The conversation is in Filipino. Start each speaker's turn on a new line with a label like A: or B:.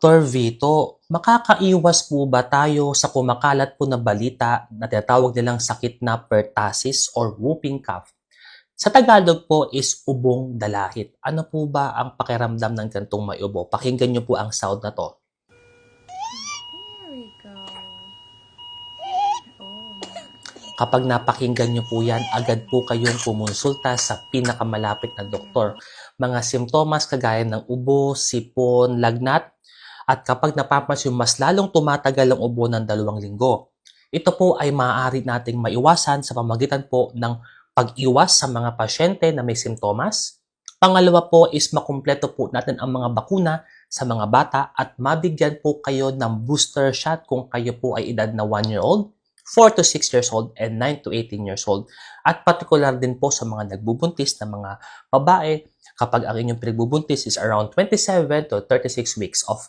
A: Dr. Vito, makakaiwas po ba tayo sa kumakalat po na balita na tinatawag nilang sakit na pertussis or whooping cough? Sa Tagalog po is ubong dalahit. Ano po ba ang pakiramdam ng gantong may ubo? Pakinggan niyo po ang sound na 'to.
B: There we go. Oh my.
A: Kapag napakinggan niyo po yan, agad po kayong kumonsulta sa pinakamalapit na doktor. Mga simptomas kagaya ng ubo, sipon, lagnat, at kapag napapansin mas lalong tumatagal ang ubo ng 2 linggo. Ito po ay maaari nating maiwasan sa pamamagitan po ng pag-iwas sa mga pasyente na may simptomas. Pangalawa po is makumpleto po natin ang mga bakuna sa mga bata at mabigyan po kayo ng booster shot kung kayo po ay edad na 1-year-old, 4 to 6 years old, and 9 to 18 years old. At particular din po sa mga nagbubuntis na mga babae kapag ang inyong pinagbubuntis is around 27 to 36 weeks of